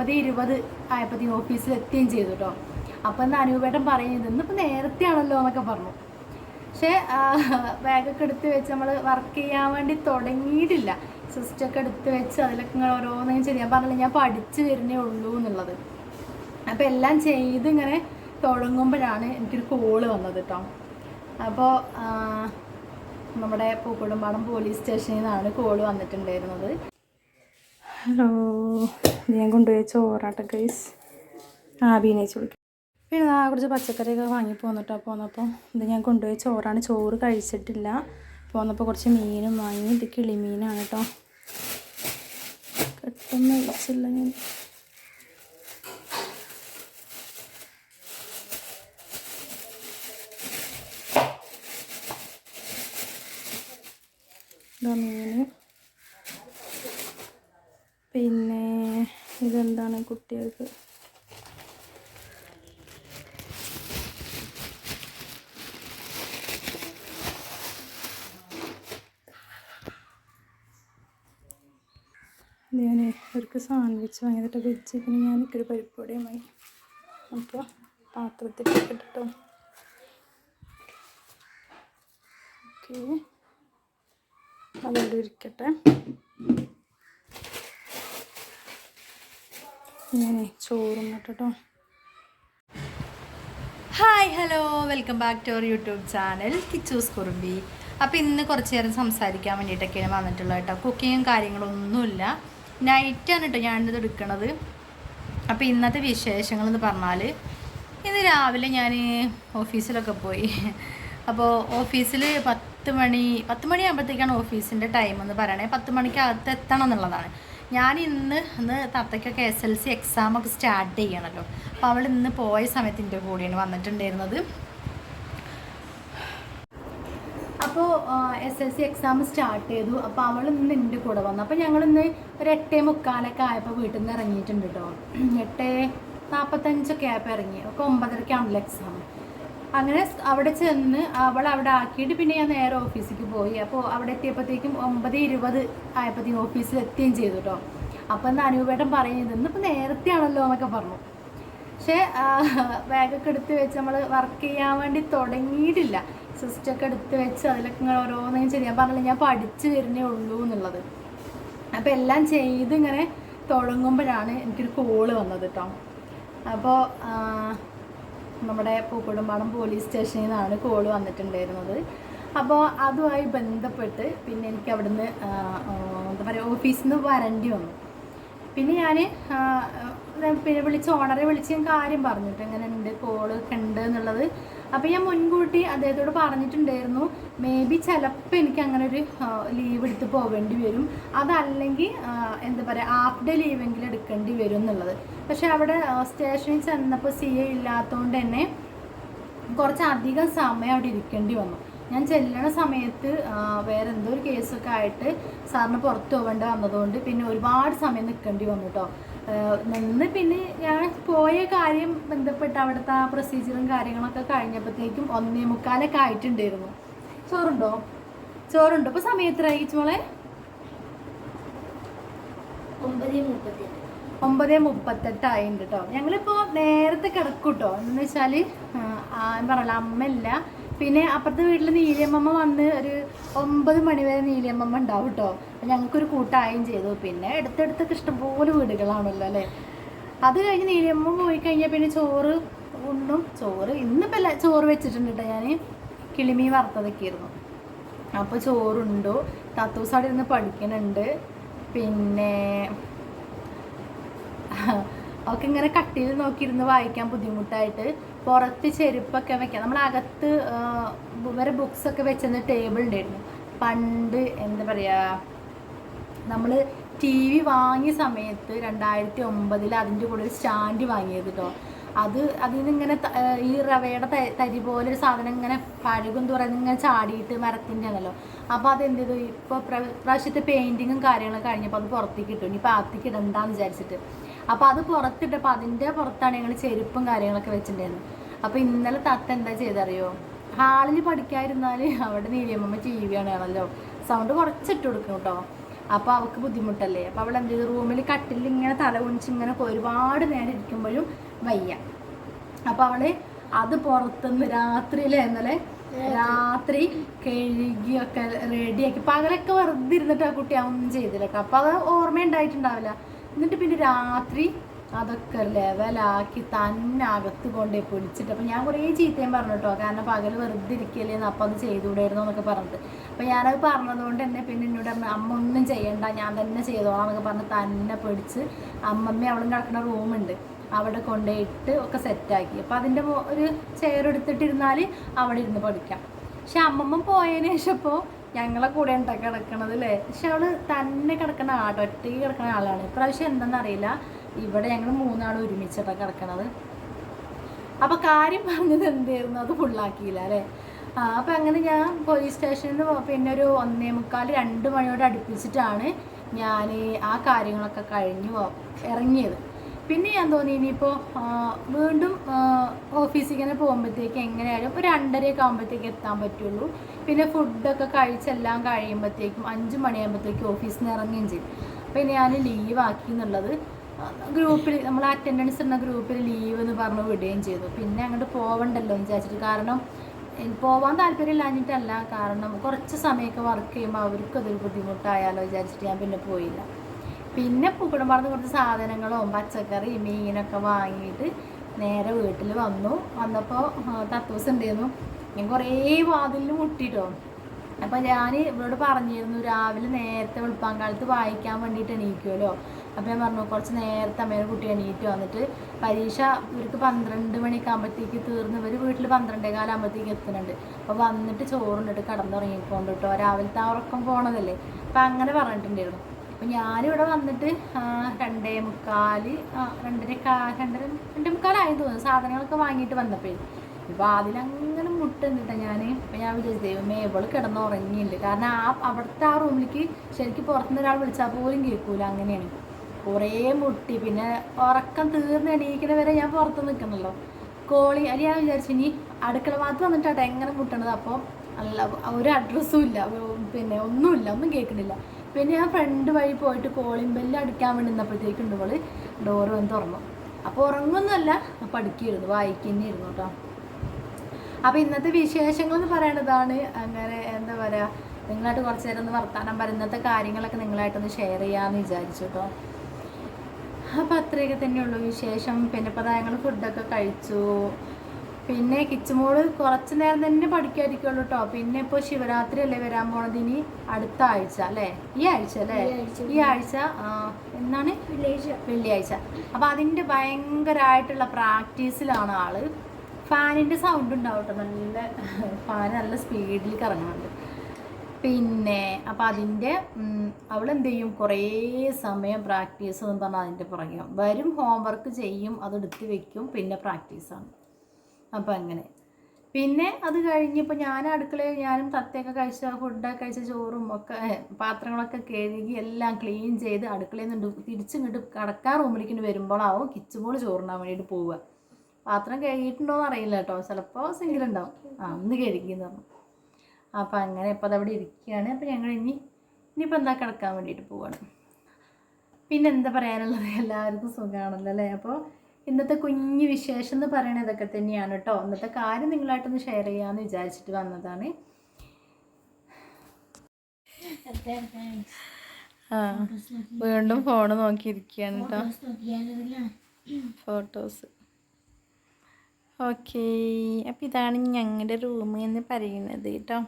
9:20 ആയപ്പോഴത്തേക്കും ഓഫീസിൽ എത്തുകയും ചെയ്തു കേട്ടോ. അപ്പം ഇന്ന് അനൂപേട്ടൻ പറയുന്നത് ഇന്നിപ്പോൾ നേരത്തെ ആണല്ലോ എന്നൊക്കെ പറഞ്ഞു. പക്ഷേ ബാഗൊക്കെ എടുത്ത് വെച്ച് നമ്മൾ വർക്ക് ചെയ്യാൻ വേണ്ടി തുടങ്ങിയിട്ടില്ല. സിസ്റ്റമൊക്കെ എടുത്ത് വെച്ച് അതിലൊക്കെ ഇങ്ങനെ ഓരോന്നും ചെയ്ത് ഞാൻ പറഞ്ഞില്ല, ഞാൻ പഠിച്ചു വരുന്നേ ഉള്ളൂ എന്നുള്ളത്. അപ്പോൾ എല്ലാം ചെയ്ത് ഇങ്ങനെ തുടങ്ങുമ്പോഴാണ് എനിക്കൊരു കോള് വന്നത് കേട്ടോ. അപ്പോൾ നമ്മുടെ പൂക്കോടുംപാടം പോലീസ് സ്റ്റേഷനിൽ നിന്നാണ് കോള് വന്നിട്ടുണ്ടായിരുന്നത്. ഹലോ, ഞാൻ കൊണ്ടുപോയി ചോറാട്ടെ ഗൈസ്. ബീനേച്ച് വിളിക്കും. പിന്നെ കുറച്ച് പച്ചക്കറിയൊക്കെ വാങ്ങി പോന്നിട്ടോ. പോന്നപ്പോൾ ഇത് ഞാൻ കൊണ്ടുപോയി ചോറാണ്. ചോറ് കഴിച്ചിട്ടില്ല. പോന്നപ്പോൾ കുറച്ച് മീനും വാങ്ങി. ഇത് കിളിമീനാണ് കേട്ടോ. പെട്ടെന്ന് വെച്ചില്ല ഞാൻ. മീന്. പിന്നെ ഇതെന്താണ് കുട്ടികൾക്ക് ഞാൻ അവർക്ക് സാൻഡ്വിച്ച് വാങ്ങിയിട്ട് വെച്ചിട്ട് ഞാൻ എനിക്കൊരു പരിപ്പൊടിയും വാങ്ങി. അപ്പോൾ പാത്രത്തിൽ ഇട്ടിട്ടോ. ഓക്കെ, അതോടെ ഇരിക്കട്ടെ. ഇങ്ങനെ ചോറും കേട്ടോ. Hi, hello, welcome back to our YouTube channel Kichus Kurumbi. അപ്പോൾ ഇന്ന് കുറച്ച് നേരം സംസാരിക്കാൻ വേണ്ടിയിട്ടൊക്കെയാണ് വന്നിട്ടുള്ളത് കേട്ടോ. കുക്കിങ്ങും കാര്യങ്ങളൊന്നുമില്ല, നൈറ്റാണ് കേട്ടോ ഞാനിത് എടുക്കണത്. അപ്പോൾ ഇന്നത്തെ വിശേഷങ്ങളെന്ന് പറഞ്ഞാൽ ഇന്ന് രാവിലെ ഞാൻ ഓഫീസിലൊക്കെ പോയി. അപ്പോൾ ഓഫീസിൽ 10 മണിയാകുമ്പോഴത്തേക്കാണ് ഓഫീസിൻ്റെ ടൈം എന്ന് പറയണേ. 10 മണിക്കകത്ത് എത്തണം എന്നുള്ളതാണ്. ഞാൻ ഇന്ന് തത്തയ്ക്കൊക്കെ SLC എക്സാമൊക്കെ സ്റ്റാർട്ട് ചെയ്യണമല്ലോ. അപ്പോൾ അവൾ ഇന്ന് പോയ സമയത്ത് എൻ്റെ കൂടെയാണ് വന്നിട്ടുണ്ടായിരുന്നത്. അപ്പോൾ SLC എക്സാം സ്റ്റാർട്ട് ചെയ്തു. അപ്പോൾ അവൾ ഇന്ന് എൻ്റെ കൂടെ വന്നു. അപ്പോൾ ഞങ്ങളിന്ന് ഒരു 8:45 ആയപ്പോൾ വീട്ടിൽ നിന്ന് ഇറങ്ങിയിട്ടുണ്ട് കേട്ടോ. 8:45 ആയപ്പോൾ ഇറങ്ങി. ഒക്കെ 9:30 എക്സാം. അങ്ങനെ അവിടെ ചെന്ന് അവിടെ ആക്കിയിട്ട് പിന്നെ ഞാൻ നേരെ ഓഫീസിലേക്ക് പോയി. അപ്പോൾ അവിടെ എത്തിയപ്പോഴത്തേക്കും 9:20 ആയപ്പോഴത്തേക്കും ഓഫീസിൽ എത്തുകയും ചെയ്തു കേട്ടോ. അപ്പം ഇന്ന് അനൂപേട്ടൻ പറയുന്നത് ഇന്നിപ്പോൾ നേരത്തെ ആണല്ലോ എന്നൊക്കെ പറഞ്ഞു. പക്ഷേ ബാഗൊക്കെ എടുത്ത് വെച്ച് നമ്മൾ വർക്ക് ചെയ്യാൻ വേണ്ടി തുടങ്ങിയിട്ടില്ല. സിസ്റ്റമൊക്കെ എടുത്ത് വെച്ച് അതിലൊക്കെ ഇങ്ങനെ ഓരോന്നും ചെയ്ത് ഞാൻ പറഞ്ഞില്ല, ഞാൻ പഠിച്ചു വരുന്നേ ഉള്ളൂ എന്നുള്ളത്. അപ്പോൾ എല്ലാം ചെയ്ത് ഇങ്ങനെ തുടങ്ങുമ്പോഴാണ് എനിക്കൊരു കോള് വന്നത് കേട്ടോ. അപ്പോൾ നമ്മുടെ പൂക്കോടുംപാടം പോലീസ് സ്റ്റേഷനിൽ നിന്നാണ് കോള് വന്നിട്ടുണ്ടായിരുന്നത്. അപ്പോൾ അതുമായി ബന്ധപ്പെട്ട് പിന്നെ എനിക്ക് അവിടുന്ന് എന്താ പറയുക, ഓഫീസിൽ നിന്ന് വരേണ്ടി വന്നു. പിന്നെ ഞാൻ ഓണറെ വിളിച്ച് ഞാൻ കാര്യം പറഞ്ഞിട്ട് ഇങ്ങനെ ഉണ്ട്, കോള് ഉണ്ട് എന്നുള്ളത്. അപ്പോൾ ഞാൻ മുൻകൂട്ടി അദ്ദേഹത്തോട് പറഞ്ഞിട്ടുണ്ടായിരുന്നു, മേ ബി ചിലപ്പോൾ എനിക്ക് അങ്ങനെ ഒരു ലീവ് എടുത്ത് പോവേണ്ടി വരും, അതല്ലെങ്കിൽ എന്താ പറയുക ഹാഫ് ഡേ ലീവെങ്കിലും എടുക്കേണ്ടി വരും എന്നുള്ളത്. പക്ഷെ അവിടെ സ്റ്റേഷനിൽ ചെന്നപ്പോൾ CA ഇല്ലാത്തതുകൊണ്ട് തന്നെ കുറച്ചധികം സമയം അവിടെ ഇരിക്കേണ്ടി വന്നു. ഞാൻ ചെല്ലണ സമയത്ത് വേറെ എന്തോ ഒരു കേസൊക്കെ ആയിട്ട് സാറിന് പുറത്ത് പോകേണ്ടി വന്നതുകൊണ്ട് പിന്നെ ഒരുപാട് സമയം നിൽക്കേണ്ടി വന്നു കേട്ടോ. നിന്ന് പിന്നെ ഞാൻ പോയ കാര്യം ബന്ധപ്പെട്ട് അവിടുത്തെ ആ പ്രൊസീജിയറും കാര്യങ്ങളൊക്കെ കഴിഞ്ഞപ്പോഴത്തേക്കും 1:45 ആയിട്ടുണ്ടായിരുന്നു. ചോറുണ്ടോ? ഇപ്പോൾ സമയം എത്രയായി മോളെ? 9:38 ആയിട്ടുണ്ട് കേട്ടോ. ഞങ്ങളിപ്പോൾ നേരത്തെ കിടക്കും കേട്ടോ. എന്താണെന്ന് വെച്ചാൽ ഞാൻ പറഞ്ഞല്ലോ, അമ്മയില്ല. പിന്നെ അപ്പുറത്തെ വീട്ടിൽ നീലിയമ്മ വന്ന് ഒരു 9 മണി വരെ നീലിയമ്മ ഉണ്ടാവും കേട്ടോ. ഞങ്ങൾക്കൊരു കൂട്ടായും ചെയ്തു. പിന്നെ അടുത്തടുത്തൊക്കെ ഇഷ്ടംപോലെ വീടുകളാണല്ലോ അല്ലേ. അത് കഴിഞ്ഞ് നീലിയമ്മ പോയി കഴിഞ്ഞാൽ പിന്നെ ചോറ് ഉണ്ണും. ഇന്നിപ്പോൾ ചോറ് വെച്ചിട്ടുണ്ട് കേട്ടോ. ഞാൻ കിളിമീൻ വറുത്തതൊക്കെ ആയിരുന്നു. അപ്പോൾ ചോറുണ്ടോ. തത്തൂസ് അവിടെ ഇരുന്ന് പഠിക്കുന്നുണ്ട്. പിന്നെ അവൾക്ക് ഇങ്ങനെ കട്ടിയിൽ നോക്കിയിരുന്ന് വായിക്കാൻ ബുദ്ധിമുട്ടായിട്ട് പുറത്ത് ചെരുപ്പൊക്കെ വെക്കാം. നമ്മളകത്ത് വേറെ ബുക്സൊക്കെ വെച്ചിരുന്ന ടേബിൾ ഉണ്ടായിരുന്നു പണ്ട്. എന്താ പറയുക, നമ്മൾ TV വാങ്ങിയ സമയത്ത് 2009 അതിൻ്റെ കൂടെ ഒരു സ്റ്റാൻഡ് വാങ്ങിയത് കേട്ടോ. അതിൽ നിന്നിങ്ങനെ ഈ റവയുടെ തരി പോലെ ഒരു സാധനം ഇങ്ങനെ പഴകും തുറന്ന് ഇങ്ങനെ ചാടിയിട്ട് മരത്തിൻ്റെ ആണല്ലോ. അപ്പോൾ അതെന്ത് ചെയ്തു, ഇപ്പോൾ പ്രാവശ്യത്തെ പെയിൻറ്റിങ്ങും കാര്യങ്ങളൊക്കെ കഴിഞ്ഞപ്പോൾ അത് പുറത്തേക്ക് ഇട്ടു. ഇനിയിപ്പോൾ അകത്തേക്ക് ഇടണ്ടാന്ന് വിചാരിച്ചിട്ട് അപ്പോൾ അത് പുറത്തിട്ടപ്പോൾ അതിൻ്റെ പുറത്താണ് ഞങ്ങൾ ചെരുപ്പും കാര്യങ്ങളൊക്കെ വെച്ചിട്ടുണ്ടായിരുന്നു. അപ്പോൾ ഇന്നലെ തത്ത എന്താ ചെയ്തറിയോ, ഹാളിൽ പഠിക്കാതിരുന്നാൽ അവിടെ നീലിയമ്മ TV ആണല്ലോ, സൗണ്ട് കുറച്ചിട്ട് കൊടുക്കും കേട്ടോ. അപ്പോൾ അവൾക്ക് ബുദ്ധിമുട്ടല്ലേ. അപ്പോൾ അവൾ എന്ത് ചെയ്തു, റൂമിൽ കട്ടിലിൽ ഇങ്ങനെ തല കുനിച്ച് ഇങ്ങനെ ഒരുപാട് നേരം ഇരിക്കുമ്പോഴും വയ്യ. അപ്പോൾ അവൾ അത് പുറത്തുനിന്ന് രാത്രിയിലെ ഇന്നലെ രാത്രി കഴുകിയൊക്കെ റെഡിയാക്കി, പകലൊക്കെ വെറുതെ ഇരുന്നിട്ട് ആ കുട്ടി ഒന്നും ചെയ്തില്ല കേട്ടോ. അപ്പോൾ അത് ഓർമ്മയുണ്ടായിട്ടുണ്ടാവില്ല. എന്നിട്ട് പിന്നെ രാത്രി അതൊക്കെ ലെവലാക്കി തന്നെ അകത്ത് കൊണ്ടേ പിടിച്ചിട്ട്. അപ്പം ഞാൻ കുറേ ചീത്തയും പറഞ്ഞു കേട്ടോ, കാരണം പകൽ വെറുതെ ഇരിക്കല്ലേന്ന്, അപ്പം അത് ചെയ്തുകൂടായിരുന്നു എന്നൊക്കെ പറഞ്ഞിട്ട്. അപ്പം ഞാനത് പറഞ്ഞതുകൊണ്ട് തന്നെ പിന്നെ എന്നോട് പറഞ്ഞു അമ്മ ഒന്നും ചെയ്യണ്ട, ഞാൻ തന്നെ ചെയ്തോളാം എന്നൊക്കെ പറഞ്ഞ് തന്നെ പിടിച്ച് അമ്മമ്മ അവളും കിടക്കുന്ന റൂമുണ്ട് അവിടെ കൊണ്ടുപോയിട്ട് ഒക്കെ സെറ്റാക്കി. അപ്പം അതിൻ്റെ ഒരു ചെയർ എടുത്തിട്ടിരുന്നാൽ അവിടെ ഇരുന്ന് പഠിക്കാം. പക്ഷെ അമ്മമ്മ പോയതിന് ശേഷം ഇപ്പോൾ ഞങ്ങളെ കൂടെ ഉണ്ടാക്കി കിടക്കണത് അല്ലേ. പക്ഷെ അവൾ തന്നെ കിടക്കുന്ന ആട്ടോ, ഒറ്റയ്ക്ക് കിടക്കുന്ന ആളാണ്. ഇപ്രാവശ്യം എന്താണെന്നറിയില്ല, ഇവിടെ ഞങ്ങൾ 3 ആൾ ഒരുമിച്ചിട്ടാണ് കിടക്കണത്. അപ്പോൾ കാര്യം പറഞ്ഞത് എന്തായിരുന്നു, അത് ഫുള്ളാക്കിയില്ല അല്ലേ. അപ്പം അങ്ങനെ ഞാൻ പോലീസ് സ്റ്റേഷനിൽ നിന്ന് പിന്നെ ഒരു 1:45 2 മണിയോട് അടുപ്പിച്ചിട്ടാണ് ഞാൻ ആ കാര്യങ്ങളൊക്കെ കഴിഞ്ഞു ഇറങ്ങിയത്. പിന്നെ ഞാൻ തോന്നി ഇനിയിപ്പോൾ വീണ്ടും ഓഫീസിൽ തന്നെ പോകുമ്പോഴത്തേക്ക് എങ്ങനെയായാലും ഒരു 2:30 ആകുമ്പോഴത്തേക്ക് എത്താൻ പറ്റുള്ളൂ. പിന്നെ ഫുഡൊക്കെ കഴിച്ചെല്ലാം കഴിയുമ്പോഴത്തേക്കും 5 മണിയാകുമ്പോഴത്തേക്കും ഓഫീസിൽ നിന്ന് ഇറങ്ങുകയും ചെയ്യും. അപ്പോൾ ഞാൻ ലീവാക്കി എന്നുള്ളത് ഗ്രൂപ്പിൽ, നമ്മൾ അറ്റൻഡൻസ് ഇടുന്ന ഗ്രൂപ്പിൽ ലീവ് എന്ന് പറഞ്ഞ് വിടുകയും ചെയ്തു. പിന്നെ അങ്ങോട്ട് പോവണ്ടല്ലോ എന്ന് വിചാരിച്ചിട്ട്, കാരണം പോവാൻ താല്പര്യമില്ലാഞ്ഞിട്ടല്ല, കാരണം കുറച്ച് സമയമൊക്കെ വർക്ക് ചെയ്യുമ്പോൾ അവർക്കതൊരു ബുദ്ധിമുട്ടായാലോ വിചാരിച്ചിട്ട് ഞാൻ പിന്നെ പോയില്ല. പിന്നെ പൂക്കടമ്പറന്ന് കുറച്ച് സാധനങ്ങളും പച്ചക്കറി മീനൊക്കെ വാങ്ങിയിട്ട് നേരെ വീട്ടിൽ വന്നപ്പോൾ തത്തൂസ് ഉണ്ടായിരുന്നു. ഞാൻ കുറേ വാതിലിൽ മുട്ടിട്ടോ. അപ്പം ഞാൻ ഇവരോട് പറഞ്ഞിരുന്നു രാവിലെ നേരത്തെ വെളുപ്പാങ്കാലത്ത് വായിക്കാൻ വേണ്ടിയിട്ട് എണീക്കുമല്ലോ. അപ്പോൾ ഞാൻ പറഞ്ഞു കുറച്ച് നേരത്തെ അമ്മേനെ കുട്ടി എണീറ്റ് വന്നിട്ട് പരീക്ഷ ഇവർക്ക് 12 മണിയൊക്കെ ആകുമ്പോഴത്തേക്ക് തീർന്ന് ഇവർ വീട്ടിൽ 12:15 ആകുമ്പോഴത്തേക്ക് എത്തുന്നുണ്ട്. അപ്പോൾ വന്നിട്ട് ചോറുണ്ടിട്ട് കിടന്നുറങ്ങിക്കൊണ്ട് കേട്ടോ, രാവിലത്തെ ആ ഉറക്കം പോണതല്ലേ. അപ്പം അങ്ങനെ പറഞ്ഞിട്ടുണ്ടായിരുന്നു. അപ്പം ഞാനിവിടെ വന്നിട്ട് 2:45 2:45 തോന്നുന്നു സാധനങ്ങളൊക്കെ വാങ്ങിയിട്ട് വന്നപ്പോഴേ. ഇപ്പോൾ അതിലങ്ങനെ മുട്ടുന്നിട്ടാ ഞാൻ. ഇപ്പം ഞാൻ വിചാരിച്ചു ദൈവമേ ഇവള് കിടന്നുറങ്ങിയില്ല, കാരണം അവിടുത്തെ ആ റൂമിലേക്ക് ശരിക്കും പുറത്തുനിന്ന് ഒരാൾ വിളിച്ചാൽ പോലും കേൾക്കൂല, അങ്ങനെയാണ്. കുറേ മുട്ടി. പിന്നെ ഉറക്കം തീർന്ന് എണീക്കുന്ന വരെ ഞാൻ പുറത്ത് നിൽക്കണല്ലോ കോളി. അല്ലെങ്കിൽ ഞാൻ വിചാരിച്ചു ഇനി അടുക്കള ഭാഗത്ത് വന്നിട്ടാട്ടെ എങ്ങനെ മുട്ടണത്. അപ്പോൾ അല്ല ഒരു അഡ്രസ്സും ഇല്ല, പിന്നെ ഒന്നും കേൾക്കണില്ല. പിന്നെ ഞാൻ ഫ്രണ്ട് വഴി പോയിട്ട് കോളിംഗ് ബെല്ല് അടിക്കാൻ വേണ്ടി നിന്നപ്പോഴത്തേക്കും ഇവള് ഡോറ് വന്ന് തുറന്നു. അപ്പോൾ ഉറങ്ങുന്നല്ല, പഠിക്കുമായിരുന്നു, വായിക്കുന്നതായിരുന്നു കേട്ടോ. അപ്പോൾ ഇന്നത്തെ വിശേഷങ്ങൾ എന്ന് പറയണതാണ്. അങ്ങനെ എന്താ പറയുക, നിങ്ങളായിട്ട് കുറച്ച് നേരം ഒന്ന് വർത്താനം പറയും, ഇന്നത്തെ കാര്യങ്ങളൊക്കെ നിങ്ങളായിട്ടൊന്ന് ഷെയർ ചെയ്യാമെന്ന് വിചാരിച്ചു കേട്ടോ. അപ്പോൾ അത്രയൊക്കെ തന്നെയുള്ളൂ വിശേഷം. പിന്നെ ഇപ്പോൾ ഞങ്ങൾ ഫുഡൊക്കെ കഴിച്ചു. പിന്നെ കിച്ചുമോള് കുറച്ച് നേരം തന്നെ പഠിക്കാതിരിക്കുള്ളൂ കേട്ടോ. പിന്നെ ഇപ്പോൾ ശിവരാത്രി അല്ലേ വരാൻ പോണത്, ഇനി അടുത്ത ആഴ്ച അല്ലേ, ഈ ആഴ്ച അല്ലേ, ഈ ആഴ്ച എന്നാണ്, വെള്ളിയാഴ്ച. അപ്പോൾ അതിൻ്റെ ഭയങ്കരമായിട്ടുള്ള പ്രാക്ടീസിലാണ് ആള്. ഫാനിൻ്റെ സൗണ്ട് ഉണ്ടാവും കേട്ടോ, നല്ല ഫാൻ നല്ല സ്പീഡിൽ കറങ്ങുന്നുണ്ട്. പിന്നെ അപ്പോൾ അതിൻ്റെ അവളെന്ത് ചെയ്യും, കുറേ സമയം പ്രാക്ടീസ് എന്ന് പറഞ്ഞാൽ അതിൻ്റെ പുറകെ വരും, ഹോംവർക്ക് ചെയ്യും, അതെടുത്ത് വെക്കും, പിന്നെ പ്രാക്ടീസാണ്. അപ്പോൾ അങ്ങനെ പിന്നെ അത് കഴിഞ്ഞപ്പോൾ ഞാൻ അടുക്കളയിൽ ഞാനും തത്തയൊക്കെ കഴിച്ച ഫുഡൊക്കെ കഴിച്ച ചോറും ഒക്കെ പാത്രങ്ങളൊക്കെ കഴുകി എല്ലാം ക്ലീൻ ചെയ്ത് അടുക്കളയിൽ നിന്ന് തിരിച്ചിങ്ങോട്ട് കടക്കാൻ റൂമിലേക്ക് വരുമ്പോഴാവും കിച്ചുമ്പോൾ ചോറുണ്ടാൻ വേണ്ടിയിട്ട് പോവുക. പാത്രം കഴുകിയിട്ടുണ്ടോയെന്ന് അറിയില്ല കേട്ടോ, ചിലപ്പോൾ സിങ്കിലുണ്ടാവും. അന്ന് കഴുകിയെന്ന് പറഞ്ഞു. അപ്പോൾ അങ്ങനെ ഇപ്പോൾ അതവിടെ ഇരിക്കുകയാണ്. അപ്പോൾ ഞങ്ങൾ ഇനിയിപ്പോൾ എന്താ കിടക്കാൻ വേണ്ടിയിട്ട് പോവുകയാണ്. പിന്നെ എന്താ പറയാനുള്ളത്, എല്ലാവർക്കും സുഖമാണല്ലോ അല്ലേ. അപ്പോൾ ഇന്നത്തെ കുഞ്ഞു വിശേഷം എന്ന് പറയണത് ഇതൊക്കെ തന്നെയാണ് കേട്ടോ. ഇന്നത്തെ കാര്യം നിങ്ങളായിട്ടൊന്ന് ഷെയർ ചെയ്യാമെന്ന് വിചാരിച്ചിട്ട് വന്നതാണ്. വീണ്ടും ഫോണ് നോക്കിയിരിക്കുകയാണ് കേട്ടോ, ഫോട്ടോസ്. ഓക്കേ, അപ്പം ഇതാണ് ഞങ്ങളുടെ റൂം എന്ന് പറയുന്നത് കേട്ടോ.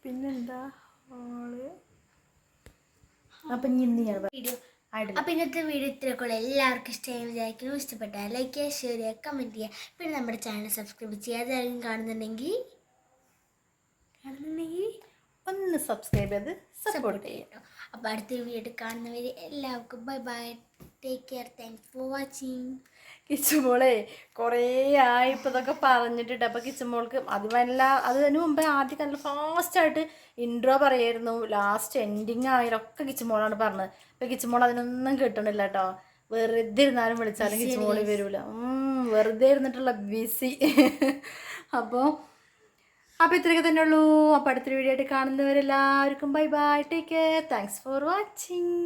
പിന്നെന്താ ഹോള്. അപ്പം ഇന്നത്തെ വീഡിയോ ഇത്രയൊക്കെ എല്ലാവർക്കും ഇഷ്ടമായി വിചാരിക്കുന്നു. ഇഷ്ടപ്പെട്ടാൽ ലൈക്ക് ചെയ്യുക, ഷെയർ ചെയ്യുക, കമൻറ്റ് ചെയ്യുക. പിന്നെ നമ്മുടെ ചാനൽ സബ്സ്ക്രൈബ് ചെയ്യാതെ ആരെങ്കിലും കാണുന്നുണ്ടെങ്കിൽ ഒന്ന് സബ്സ്ക്രൈബ് ചെയ്ത് സപ്പോർട്ട് ചെയ്യാം. അപ്പോൾ അടുത്തൊരു വീഡിയോ കാണുന്നവരെ എല്ലാവർക്കും bye bye, take care, thanks for watching. കിച്ചുമോളെ കുറേ ആയി ഇപ്പോൾ ഇതൊക്കെ പറഞ്ഞിട്ടുണ്ട്. അപ്പോൾ കിച്ചുമോൾക്ക് അതിന് മുമ്പേ ആദ്യം നല്ല ഫാസ്റ്റായിട്ട് ഇൻട്രോ പറയായിരുന്നു, ലാസ്റ്റ് എൻഡിങ് ആയാലൊക്കെ കിച്ചുമോളാണ് പറഞ്ഞത്. അപ്പോൾ കിച്ചുമോൾ അതിനൊന്നും കിട്ടണില്ല കേട്ടോ. വെറുതെ ഇരുന്നാലും വിളിച്ചാലും കിച്ചുമോളി വരൂല, വെറുതെ ഇരുന്നിട്ടുള്ള ബിസി. അപ്പോൾ അപ്പോൾ ഇത്രയൊക്കെ തന്നെ ഉള്ളൂ. അപ്പോൾ അടുത്തൊരു വീഡിയോ ആയിട്ട് കാണുന്നവരെല്ലാവർക്കും bye bye, take care, thanks for watching.